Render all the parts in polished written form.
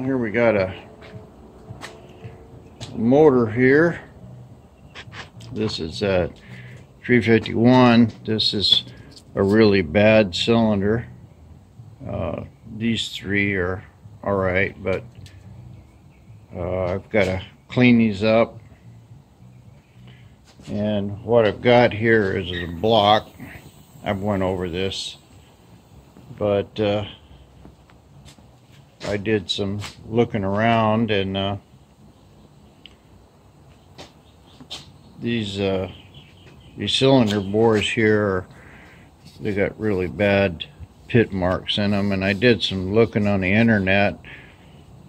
Here we got a motor here. This is a 351. This is a really bad cylinder. These three are alright, but I've got to clean these up. And what I've got here is a block. I've went over this, but I did some looking around, and these cylinder bores here they got really bad pit marks in them, and I did some looking on the internet,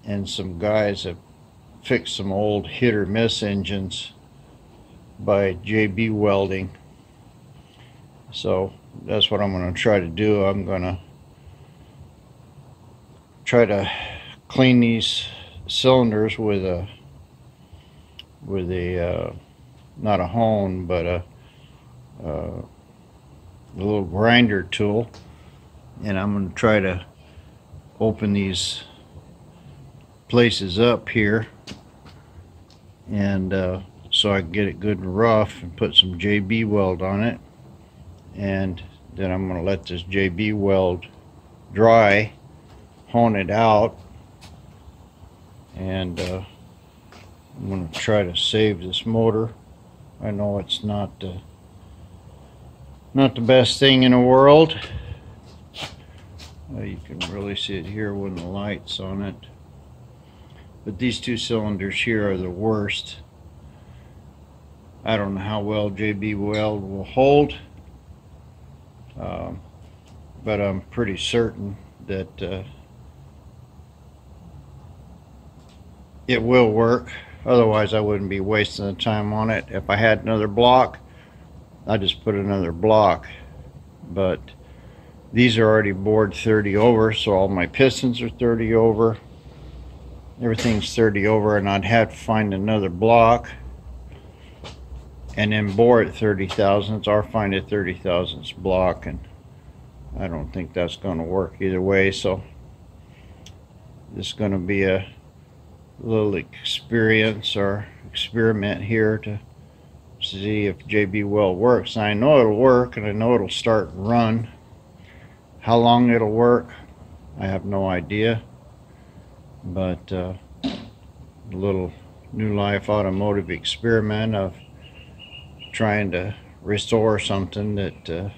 and some guys have fixed some old hit or miss engines by JB welding. So that's what I'm going to try to do. I'm going to try to clean these cylinders with a not a hone, but a little grinder tool, and I'm going to try to open these places up here, and so I can get it good and rough and put some JB weld on it, and then I'm going to let this JB weld dry, hone it out, and I'm going to try to save this motor. I know it's not the best thing in the world. You can really see it here when the light's on it. But these two cylinders here are the worst. I don't know how well JB weld will hold, but I'm pretty certain that it will work. Otherwise I wouldn't be wasting the time on it. If I had another block, I'd just put another block. But these are already bored 30 over, so all my pistons are 30 over. Everything's 30 over, and I'd have to find another block and then bore it 30 thousandths or find a 30 thousandths block, and I don't think that's going to work either way. So this is going to be a little experience or experiment here to see if JB weld works. I know it'll work, and I know it'll start and run. How long it'll work, I have no idea, but a little New Life automotive experiment of trying to restore something that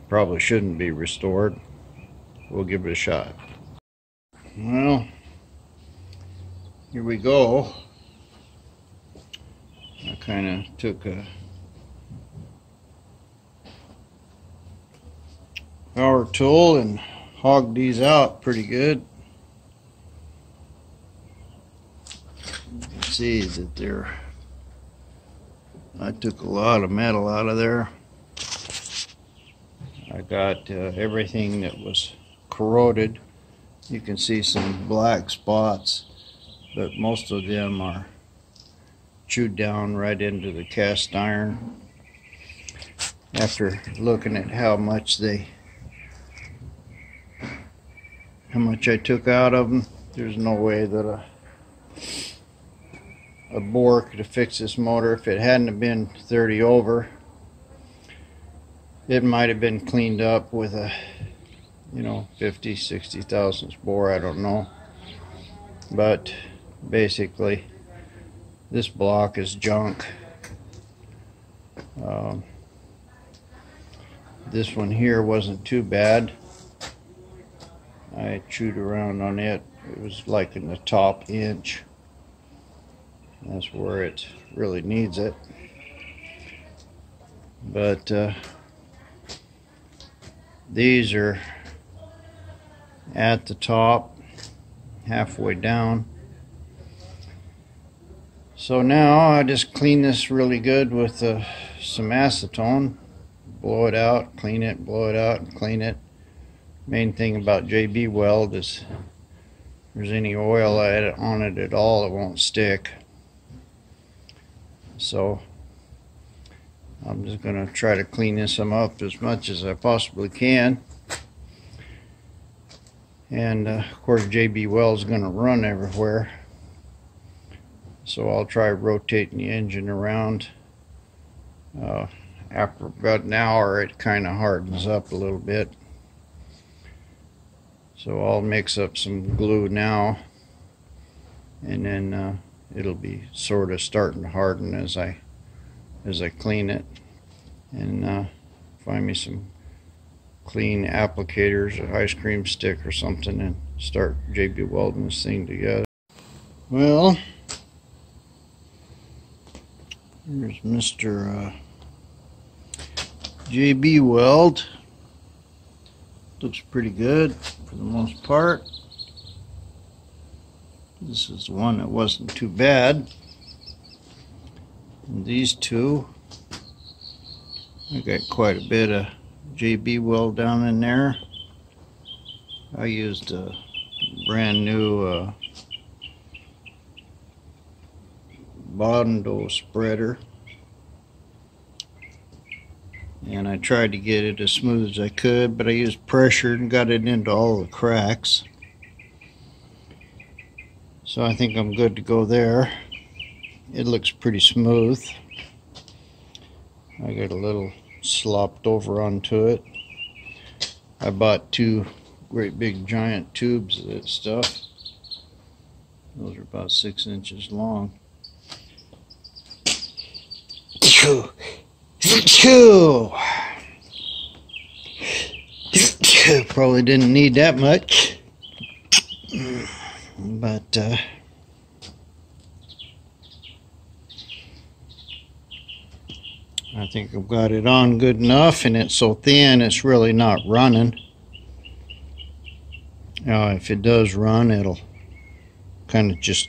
probably shouldn't be restored. We'll give it a shot. Well, here we go. I kind of took a power tool and hogged these out pretty good. You can see that I took a lot of metal out of there. I got everything that was corroded. You can see some black spots, but most of them are chewed down right into the cast iron. After looking at how much I took out of them, there's no way that a bore could have fixed this motor. If it hadn't have been 30 over, it might have been cleaned up with a 50, 60 thousandths bore, I don't know. But basically this block is junk. This one here wasn't too bad. I chewed around on it. It was like in the top inch. That's where it really needs it. But these are at the top, halfway down. So now I just clean this really good with some acetone. Blow it out, clean it, blow it out, and clean it. Main thing about JB weld is if there's any oil on it at all, it won't stick. So I'm just going to try to clean this up as much as I possibly can. And of course JB Weld's going to run everywhere, so I'll try rotating the engine around. After about an hour it kind of hardens up a little bit, so I'll mix up some glue now, and then it'll be sort of starting to harden as I clean it, and find me some clean applicators, an ice cream stick or something, and start JB welding this thing together. Well, here's Mr. JB Weld. Looks pretty good for the most part. This is the one that wasn't too bad. And these two, I got quite a bit of JB Weld down in there. I used a brand new Bondo spreader, and I tried to get it as smooth as I could, but I used pressure and got it into all the cracks. So I think I'm good to go there. It looks pretty smooth. I got a little slopped over onto it. I bought 2 great big giant tubes of that stuff. Those are about 6 inches long. Probably didn't need that much, but I think I've got it on good enough, and it's so thin it's really not running. Now if it does run, it'll kind of just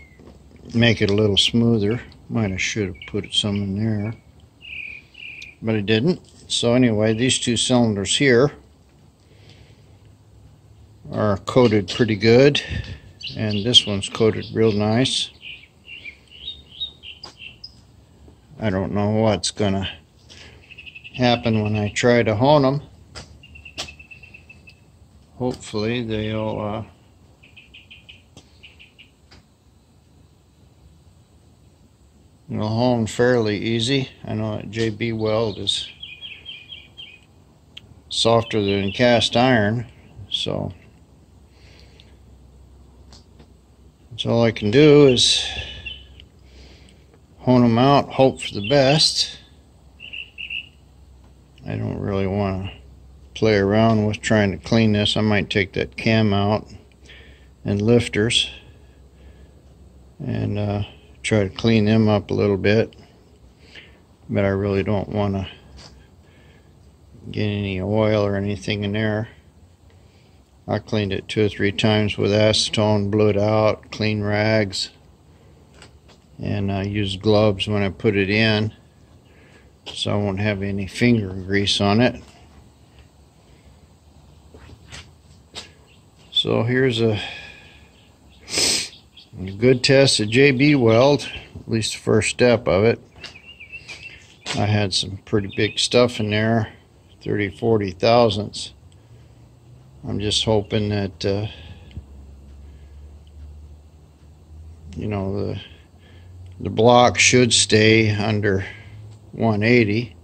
make it a little smoother. Should have put some in there, but I didn't. So anyway, these 2 cylinders here are coated pretty good, and this one's coated real nice. I don't know what's gonna happen when I try to hone them. Hopefully they'll hone fairly easy. I know that JB Weld is softer than cast iron, so that's all I can do is hone them out, hope for the best. I don't really want to play around with trying to clean this. I might take that cam out and lifters and try to clean them up a little bit, but I really don't want to get any oil or anything in there. I cleaned it 2 or 3 times with acetone, blew it out, clean rags, and I used gloves when I put it in, so I won't have any finger grease on it. So here's a good test of JB Weld, at least the first step of it. I had some pretty big stuff in there, 30-40 thousandths. I'm just hoping that you know, the block should stay under 180.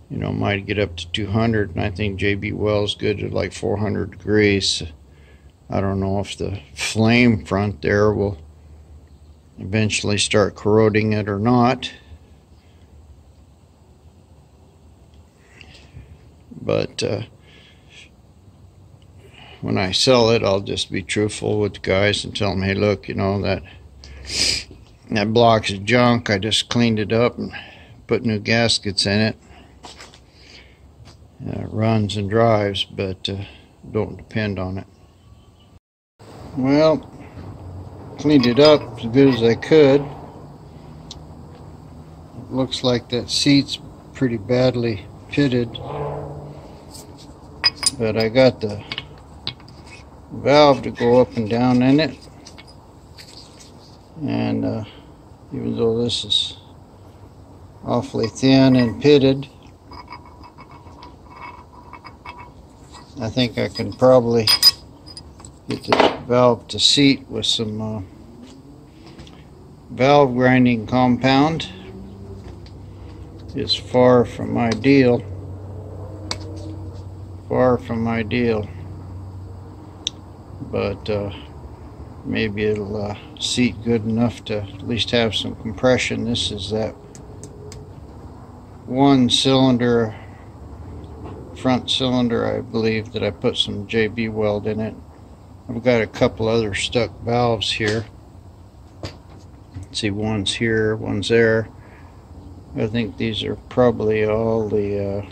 You know, might get up to 200, and I think JB Weld's good at like 400 degrees. I don't know if the flame front there will eventually start corroding it or not, but when I sell it, I'll just be truthful with the guys and tell them, hey, look, you know, that block is junk. I just cleaned it up and put new gaskets in it. It runs and drives, but don't depend on it. Well, cleaned it up as good as I could. It looks like that seat's pretty badly pitted, but I got the valve to go up and down in it, and even though this is awfully thin and pitted, I think I can probably get this valve to seat with some valve grinding compound. It's far from ideal. Far from ideal. But maybe it'll seat good enough to at least have some compression. This is that one cylinder, front cylinder, I believe, that I put some JB weld in it. I've got a couple other stuck valves here. See, one's here, one's there. I think these are probably all the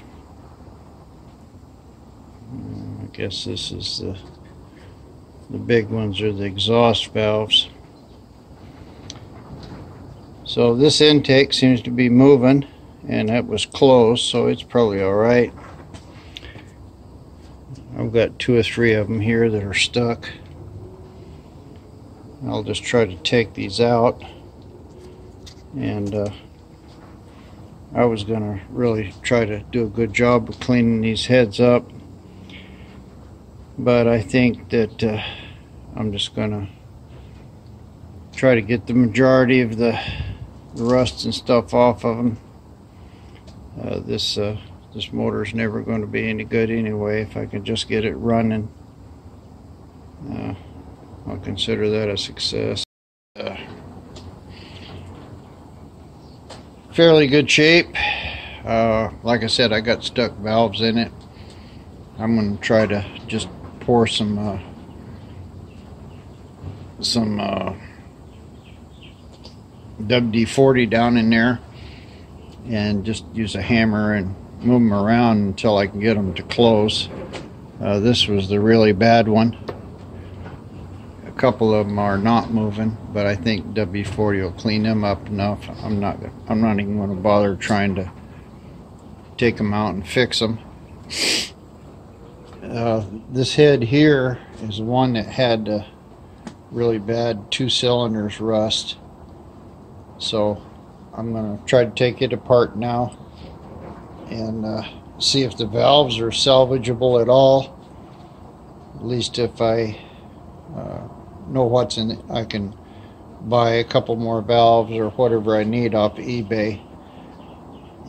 I guess this is the big ones are the exhaust valves. So this intake seems to be moving, and that was closed, so it's probably alright. I've got 2 or 3 of them here that are stuck. I'll just try to take these out, and I was gonna really try to do a good job of cleaning these heads up, but I think that I'm just gonna try to get the majority of the rust and stuff off of them. This motor is never going to be any good anyway. If I can just get it running, I'll consider that a success. Fairly good shape. Like I said, I got stuck valves in it. I'm going to try to just pour some WD-40 down in there and just use a hammer and move them around until I can get them to close. This was the really bad one. A couple of them are not moving, but I think WD-40 will clean them up enough. I'm not even going to bother trying to take them out and fix them. This head here is the one that had really bad 2 cylinders rust. So I'm going to try to take it apart now and see if the valves are salvageable at all. At least if I know what's in it, I can buy a couple more valves or whatever I need off eBay,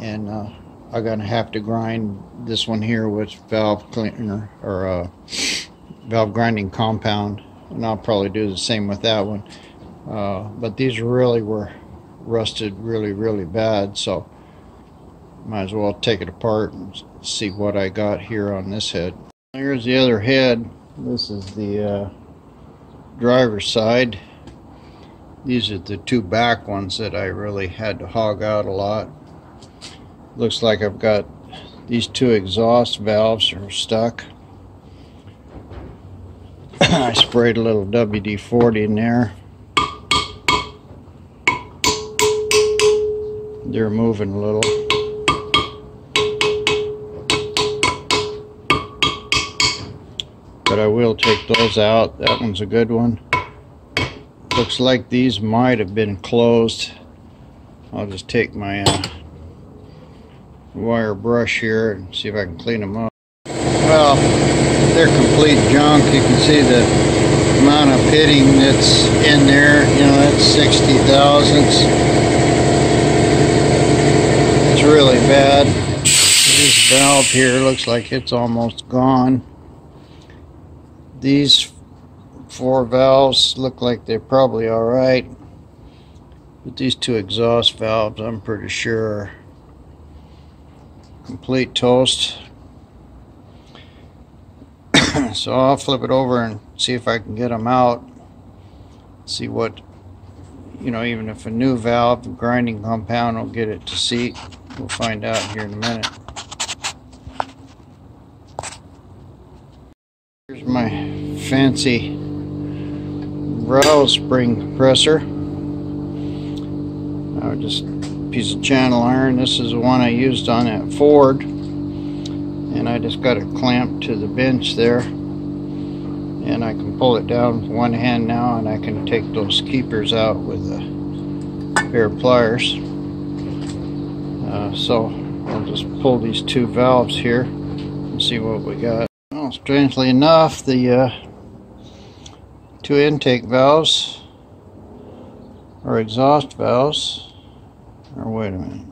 and I'm going to have to grind this one here with valve cleaner or valve grinding compound, and I'll probably do the same with that one. But these really were rusted really bad, so might as well take it apart and see what I got here on this head. Here's the other head. This is the driver's side. These are the 2 back ones that I really had to hog out a lot. Looks like I've got these 2 exhaust valves are stuck. I sprayed a little WD-40 in there. They're moving a little. But I will take those out. That one's a good one. Looks like these might have been closed. I'll just take my wire brush here and see if I can clean them up. Well, they're complete junk. You can see the amount of pitting that's in there. You know, that's 60 thousandths. It's really bad. This valve here looks like it's almost gone. These 4 valves look like they're probably alright, but these 2 exhaust valves I'm pretty sure are complete toast. So I'll flip it over and see if I can get them out, see what, you know, even if a new valve grinding compound will get it to seat. We'll find out here in a minute. Here's my fancy valve spring compressor. Just a piece of channel iron. This is the one I used on that Ford, and I just got it clamped to the bench there, and I can pull it down with one hand now, and I can take those keepers out with a pair of pliers. So I'll just pull these 2 valves here and see what we got. Well, strangely enough, the two intake valves, or exhaust valves, or wait a minute,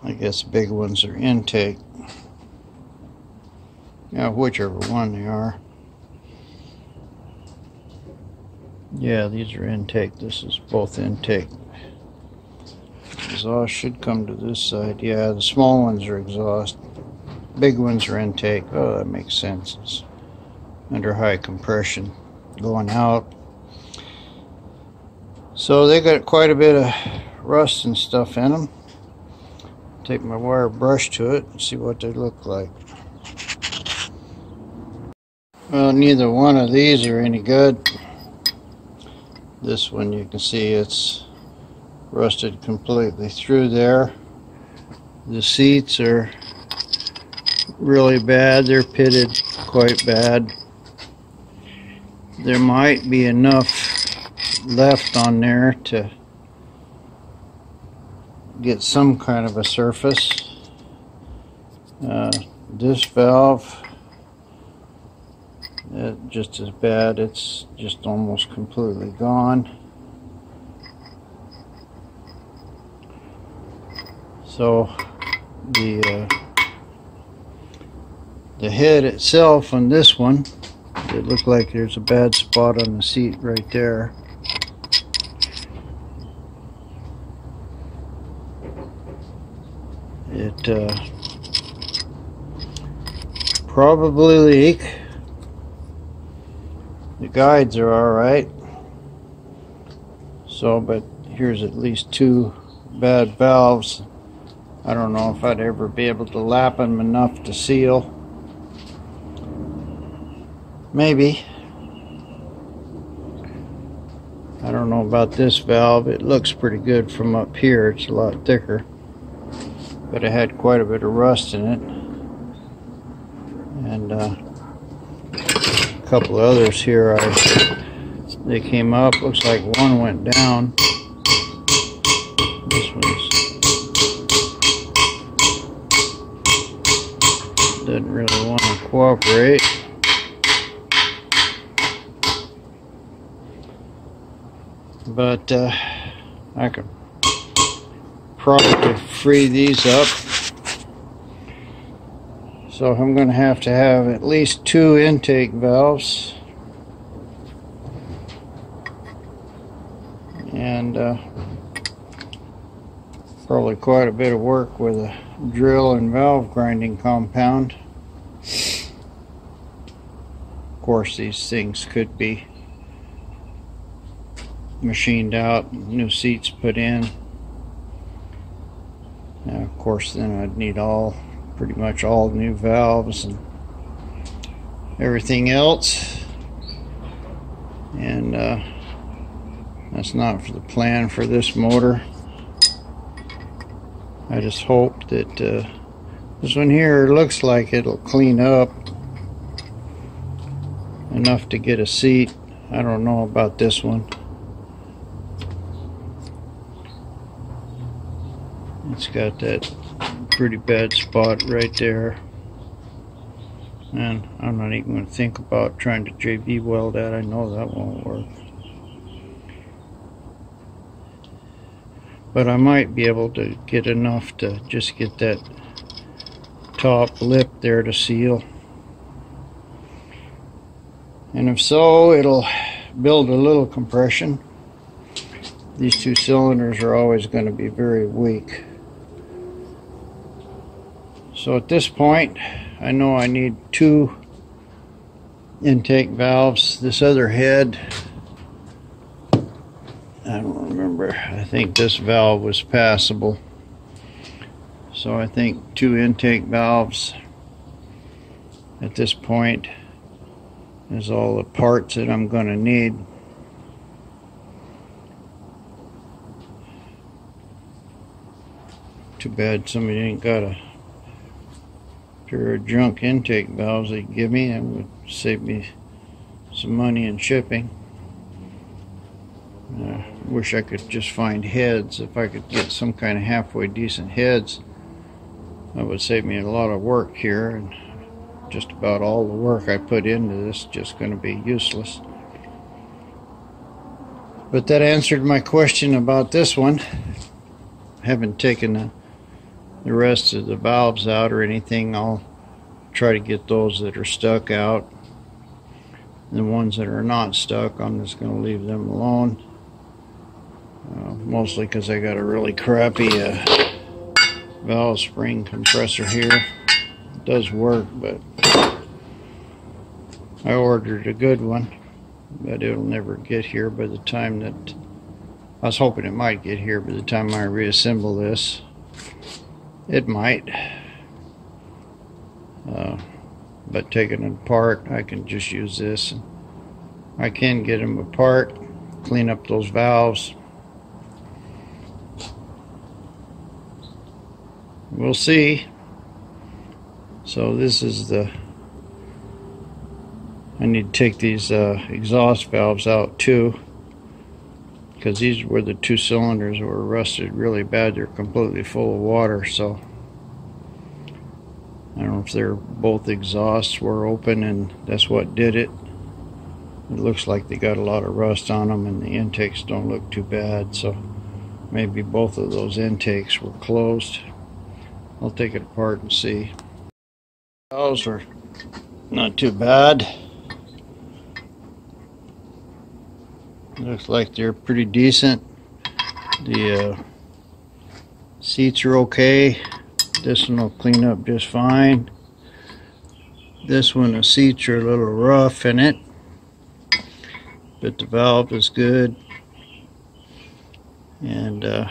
I guess the big ones are intake. Yeah, whichever one they are. Yeah, these are intake. This is both intake. Exhaust should come to this side. Yeah, the small ones are exhaust. Big ones are intake. Oh, that makes sense. It's under high compression going out. So they got quite a bit of rust and stuff in them. Take my wire brush to it and see what they look like. Well, neither one of these are any good. This one, you can see it's rusted completely through there. The seats are really bad. They're pitted quite bad. There might be enough left on there to get some kind of a surface. This valve, just as bad. It's just almost completely gone. So the head itself on this one, it looked like there's a bad spot on the seat right there. It probably leak. The guides are alright. So, but here's at least two bad valves. I don't know if I'd ever be able to lap them enough to seal. Maybe. I don't know about this valve. It looks pretty good from up here. It's a lot thicker. But it had quite a bit of rust in it. And a couple of others here, they came up. Looks like one went down. This one's doesn't really want to cooperate. But I could probably free these up. So I'm going to have at least two intake valves. And probably quite a bit of work with a drill and valve grinding compound. Of course, these things could be machined out, new seats put in. Now, of course, then I'd need pretty much all new valves and everything else. And that's not for the plan for this motor. I just hope that this one here looks like it'll clean up enough to get a seat. I don't know about this one. It's got that pretty bad spot right there, and I'm not even going to think about trying to JB weld that. I know that won't work, but I might be able to get enough to just get that top lip there to seal, and if so, it'll build a little compression. These two cylinders are always going to be very weak. So at this point, I know I need two intake valves. This other head, I don't remember. I think this valve was passable. So I think two intake valves at this point is all the parts that I'm going to need. Too bad somebody ain't got a pair of junk intake valves they'd give me. That would save me some money in shipping. Wish I could just find heads. If I could get some kind of halfway decent heads, that would save me a lot of work here, and just about all the work I put into this just going to be useless. But that answered my question about this one. I haven't taken the rest of the valves out or anything. I'll try to get those that are stuck out. The ones that are not stuck, I'm just going to leave them alone. Mostly because I got a really crappy valve spring compressor here. It does work, but I ordered a good one, but it'll never get here by the time that I was hoping it might get here by the time I reassemble this. It might. But taking it apart, I can just use this. I can get them apart, clean up those valves. We'll see. So this is I need to take these exhaust valves out too, because these were the two cylinders that were rusted really bad. They're completely full of water, so I don't know if they're both exhausts were open and that's what did it. It looks like they got a lot of rust on them, and the intakes don't look too bad, so maybe both of those intakes were closed. I'll take it apart and see. Those are not too bad. Looks like they're pretty decent. The seats are okay. This one will clean up just fine. This one, the seats are a little rough in it, but the valve is good. And I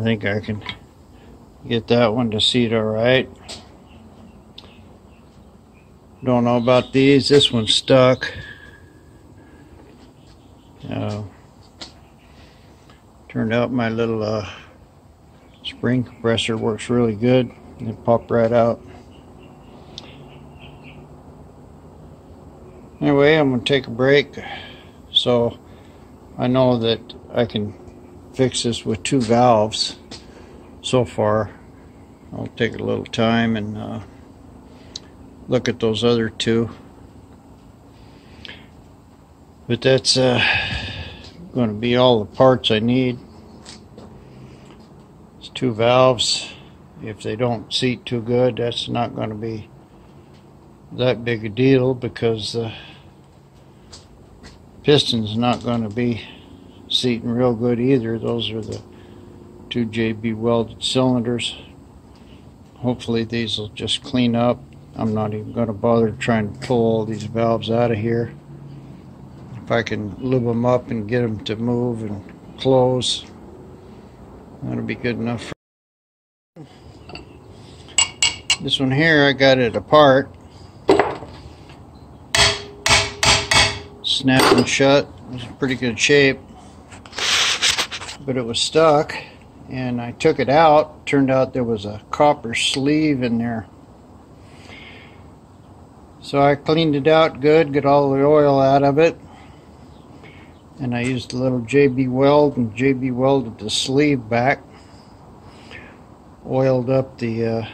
think I can get that one to seat alright. Don't know about these. This one's stuck. Turned out my little spring compressor works really good. It popped right out. Anyway, I'm going to take a break. So I know that I can fix this with two valves so far. I'll take a little time and look at those other two. But that's going to be all the parts I need. It's two valves. If they don't seat too good, that's not going to be that big a deal, because the piston's not going to be seating real good either. Those are the two JB welded cylinders. Hopefully these will just clean up. I'm not even going to bother trying to pull all these valves out of here. If I can lube them up and get them to move and close, that'll be good enough. This one here, I got it apart, snapping shut. It was in pretty good shape, but it was stuck, and I took it out. Turned out there was a copper sleeve in there. So I cleaned it out good, got all the oil out of it, and I used a little JB weld and JB welded the sleeve back. Oiled up the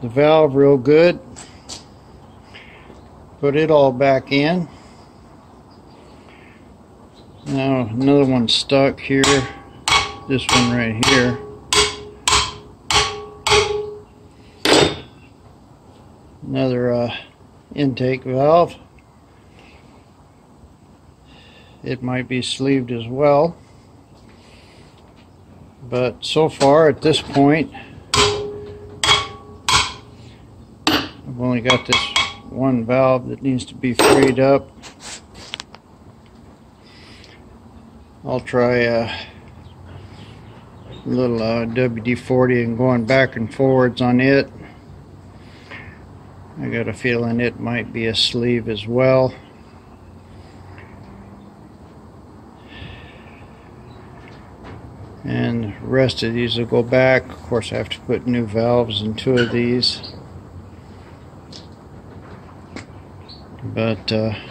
valve real good. Put it all back in. Now another one stuck here. This one right here. Another intake valve. It might be sleeved as well. But so far at this point, I've only got this one valve that needs to be freed up. I'll try a little WD-40 and going back and forwards on it. I got a feeling it might be a sleeve as well. And the rest of these will go back. Of course, I have to put new valves in two of these. But I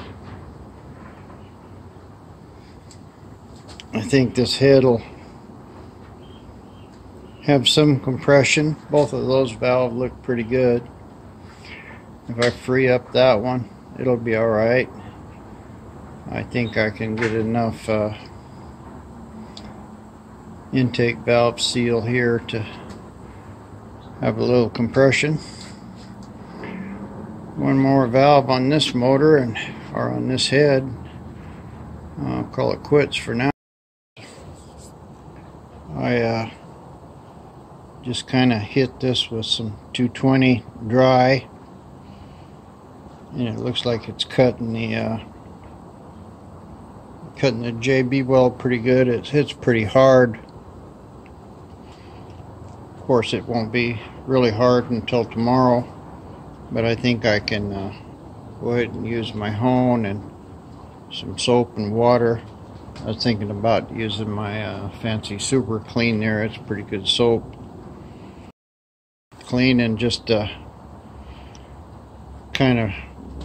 think this head will have some compression. Both of those valves look pretty good. If I free up that one, it'll be alright. I think I can get enough intake valve seal here to have a little compression. One more valve on this motor or on this head. I'll call it quits for now. I just kind of hit this with some 220 dry, and it looks like it's cutting the JB weld pretty good. It hits pretty hard. Of course, it won't be really hard until tomorrow, but I think I can go ahead and use my hone and some soap and water. I was thinking about using my fancy Super Clean there. It's pretty good soap. Clean and just kind of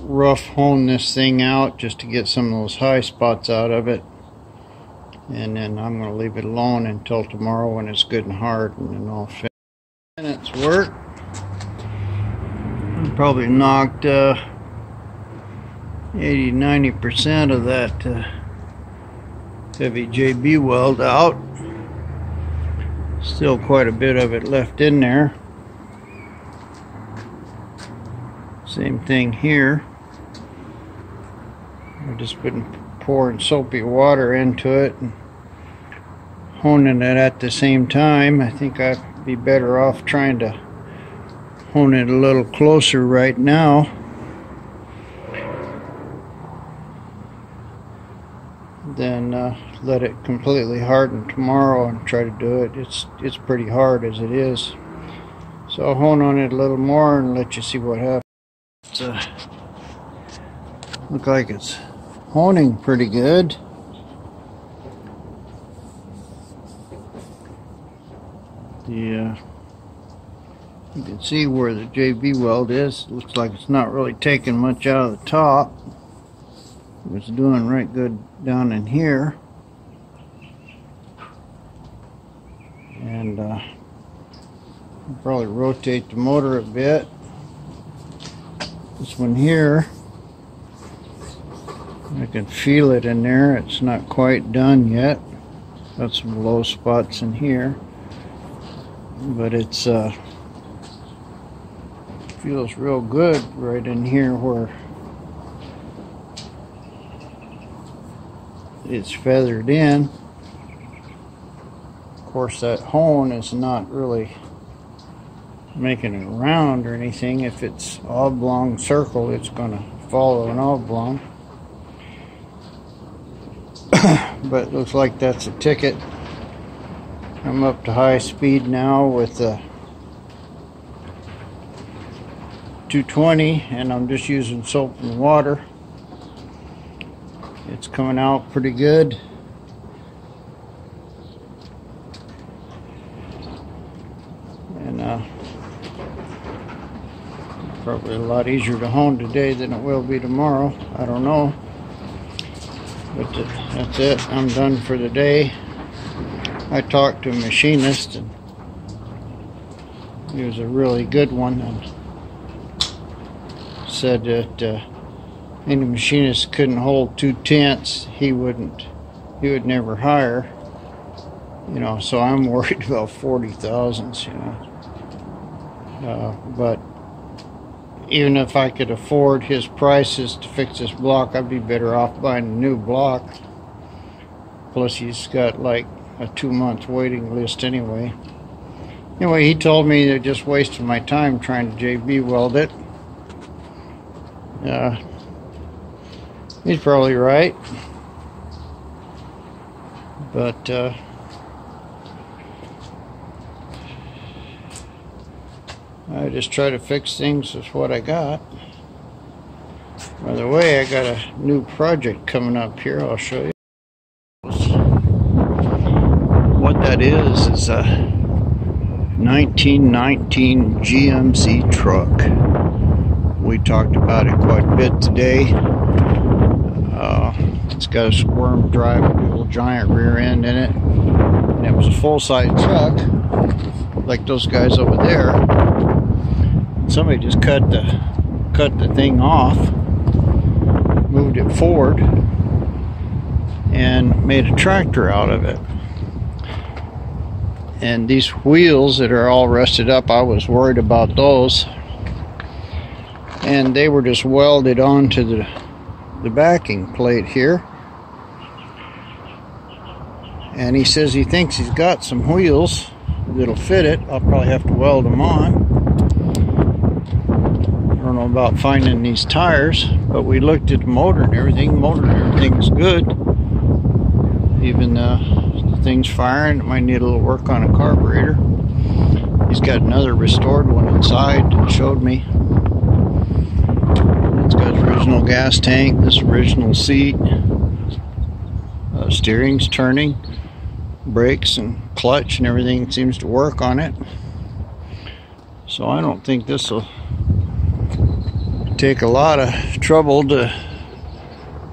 rough hone this thing out just to get some of those high spots out of it. And then I'm going to leave it alone until tomorrow when it's good and hard, and then I'll finish. Minutes work. I probably knocked 80-90% of that heavy JB weld out. Still quite a bit of it left in there. Same thing here. I've just been pouring soapy water into it and honing it at the same time. I think I'd be better off trying to hone it a little closer right now. Then let it completely harden tomorrow and try to do it. It's pretty hard as it is. So I'll hone on it a little more and let you see what happens. Look like it's honing pretty good. You can see where the JB weld is. It looks like it's not really taking much out of the top. It's doing right good down in here. And I'll probably rotate the motor a bit. This one here, I can feel it in there. It's not quite done yet. Got some low spots in here, but it's feels real good right in here where it's feathered in. Of course, that hone is not really making it round or anything. If it's oblong circle, it's going to follow an oblong. But it looks like that's a ticket. I'm up to high speed now with 220, and I'm just using soap and water. It's coming out pretty good. And probably a lot easier to hone today than it will be tomorrow. I don't know. But that's it. I'm done for the day. I talked to a machinist, and he was a really good one, and said that any machinist couldn't hold 2 tenths, he would never hire. You know, so I'm worried about 40 thousandths, you know. But even if I could afford his prices to fix this block, I'd be better off buying a new block. Plus, he's got like a 2-month waiting list anyway. Anyway, he told me they're just wasting my time trying to JB weld it. He's probably right. But I just try to fix things with what I got. By the way, I got a new project coming up here. I'll show you. What that is a 1919 GMC truck. We talked about it quite a bit today. It's got a squirm drive, a little giant rear end in it. And it was a full-size truck. like those guys over there. Somebody just cut the thing off, moved it forward, and made a tractor out of it. And these wheels that are all rusted up, I was worried about those. And they were just welded onto the backing plate here. And he says he thinks he's got some wheels that'll fit it. I'll probably have to weld them on. I don't know about finding these tires, but we looked at the motor and everything. The motor and everything's good. Even the thing's firing. It might need a little work on a carburetor. He's got another restored one inside that showed me. It's got the original gas tank, this original seat. Steering's turning. Brakes and clutch and everything seems to work on it. So I don't think this will take a lot of trouble to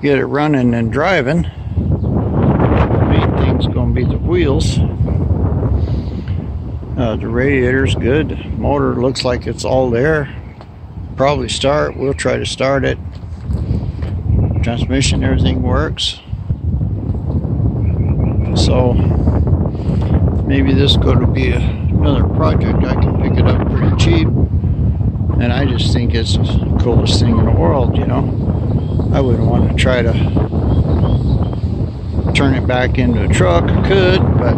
get it running and driving. The main thing's going to be the wheels. The radiator's good. The motor looks like it's all there. Probably start. We'll try to start it. Transmission, everything works. So maybe this is going to be another project. I can pick it up pretty cheap, and I just think it's the coolest thing in the world, you know. I wouldn't want to try to turn it back into a truck. I could, but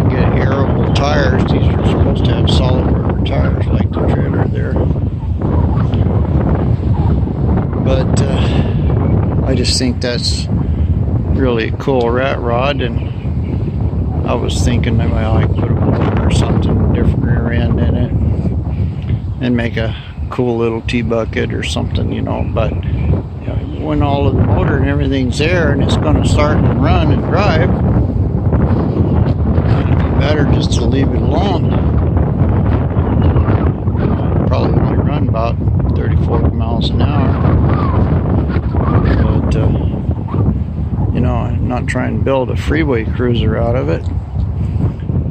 get airable tires. These are supposed to have solid rubber tires like the trailer there. But I just think that's really a cool rat rod, and I was thinking maybe I could put a motor or something different rear end in it and make a cool little T-bucket or something, you know. But you know, when all of the motor and everything's there and it's going to start and run and drive, it'd be better just to leave it alone. Probably only run about 30-40 miles an hour. But you know, I'm not trying to build a freeway cruiser out of it.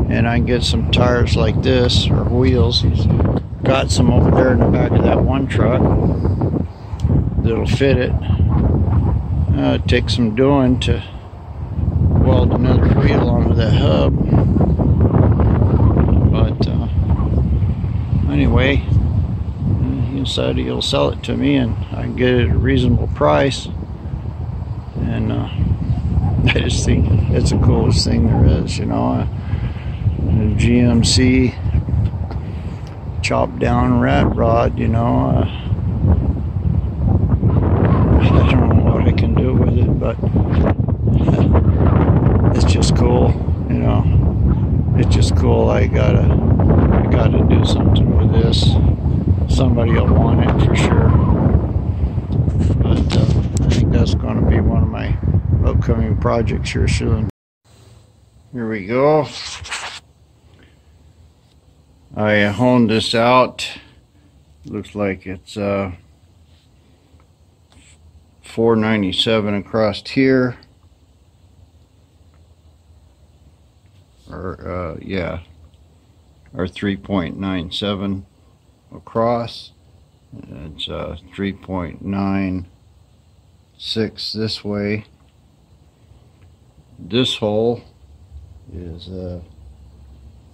And I can get some tires like this, or wheels. He's got some over there in the back of that one truck that'll fit it. It takes some doing to weld another wheel onto that hub. But anyway, he decided he'll sell it to me and I can get it at a reasonable price. And I just think it's the coolest thing there is, you know. A GMC chopped down rat rod, you know. I don't know what I can do with it, but it's just cool, you know. It's just cool. I gotta do something with this. Somebody will want it for sure. But I think that's going to be one of my upcoming projects here soon. Here we go. I honed this out. Looks like it's 497 across here, or yeah, or 3.97 across. It's 3.96 this way. This hole is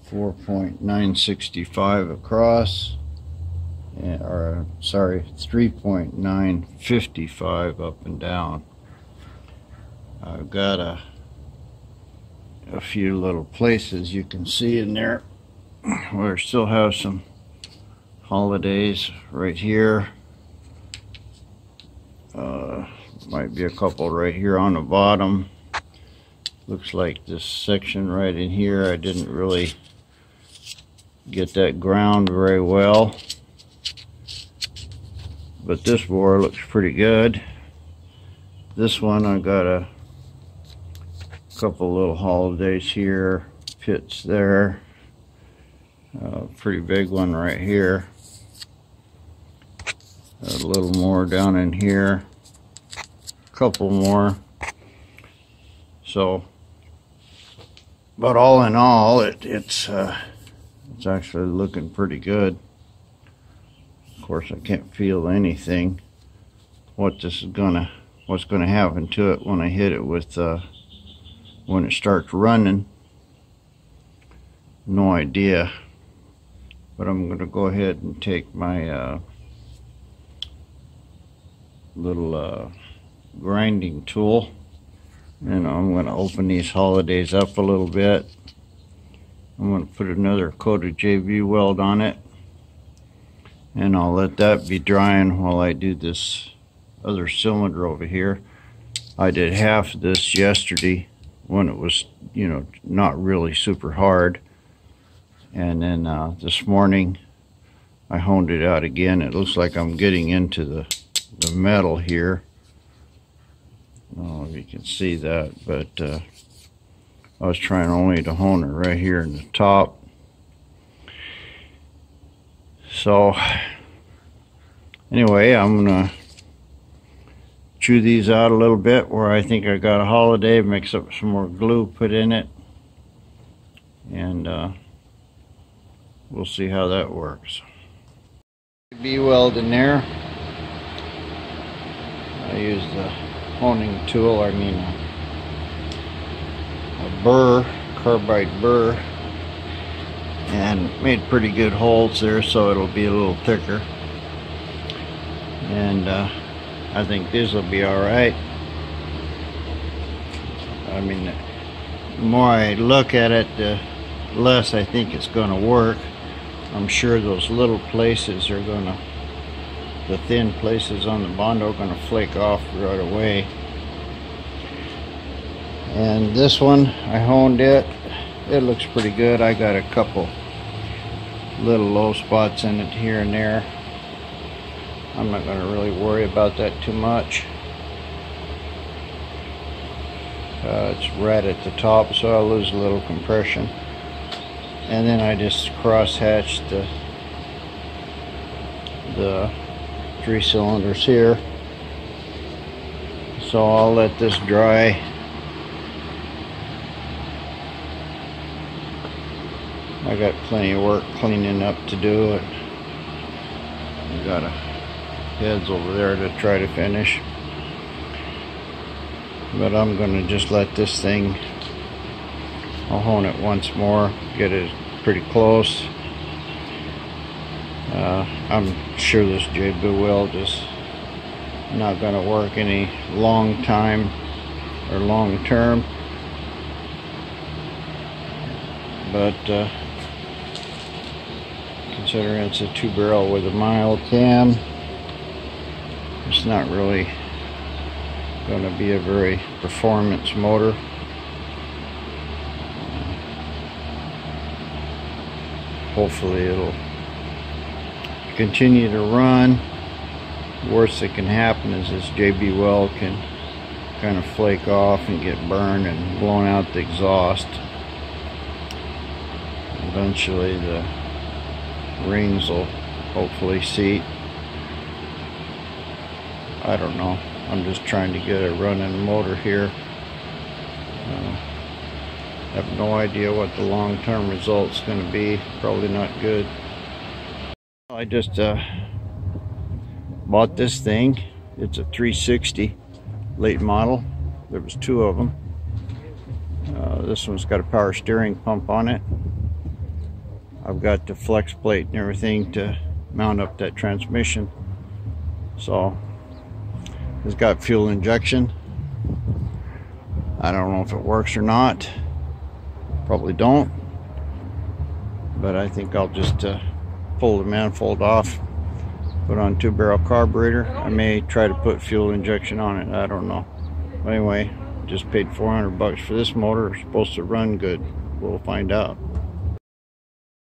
4.965 across, or sorry, 3.955 up and down. I've got a few little places you can see in there where I still have some holidays right here. Might be a couple right here on the bottom. Looks like this section right in here, I didn't really get that ground very well, but this bore looks pretty good. This one I got a couple little holidays here, pits there, pretty big one right here, a little more down in here, a couple more. So But all in all, it's actually looking pretty good. Of course, I can't feel anything. What's gonna happen to it when I hit it with when it starts running? No idea. But I'm gonna go ahead and take my little grinding tool, and I'm gonna open these holidays up a little bit. I'm gonna put another coat of JB weld on it, and I'll let that be drying while I do this other cylinder over here. I did half of this yesterday when it was, you know, not really super hard, and then this morning I honed it out again. It looks like I'm getting into the metal here. I don't know if you can see that, but I was trying only to hone it right here in the top. So anyway, I'm gonna chew these out a little bit where I think I got a holiday, mix up some more glue, put in it, and we'll see how that works. B-weld in there. I use the honing tool, I mean a burr, carbide burr, and made pretty good holes there so it'll be a little thicker. And I think these will be alright. I mean, the more I look at it, the less I think it's going to work. I'm sure those little places are going to, the thin places on the Bondo are going to flake off right away. And this one, I honed it. It looks pretty good. I got a couple little low spots in it here and there. I'm not going to really worry about that too much. It's right at the top, so I'll lose a little compression. And then I just cross-hatched the 3 cylinders here. So I'll let this dry. I got plenty of work cleaning up to do. I got heads over there to try to finish. But I'm going to just let this thing, I'll hone it once more, get it pretty close. I'm sure this JB weld is not going to work any long time or long term, but considering it's a 2-barrel with a mild cam, it's not really going to be a very performance motor. Hopefully it'll continue to run. The worst that can happen is this JB weld can kind of flake off and get burned and blown out the exhaust. Eventually the rings will hopefully seat. I don't know. I'm just trying to get a running motor here. I have no idea what the long-term result's going to be. Probably not good. I just bought this thing. It's a 360 late model. There was 2 of them. This one's got a power steering pump on it. I've got the flex plate and everything to mount up that transmission. So it's got fuel injection. I don't know if it works or not. Probably don't. But I think I'll just pull the manifold off, put on 2-barrel carburetor. I may try to put fuel injection on it. I don't know. But anyway, just paid $400 for this motor. It's supposed to run good. We'll find out.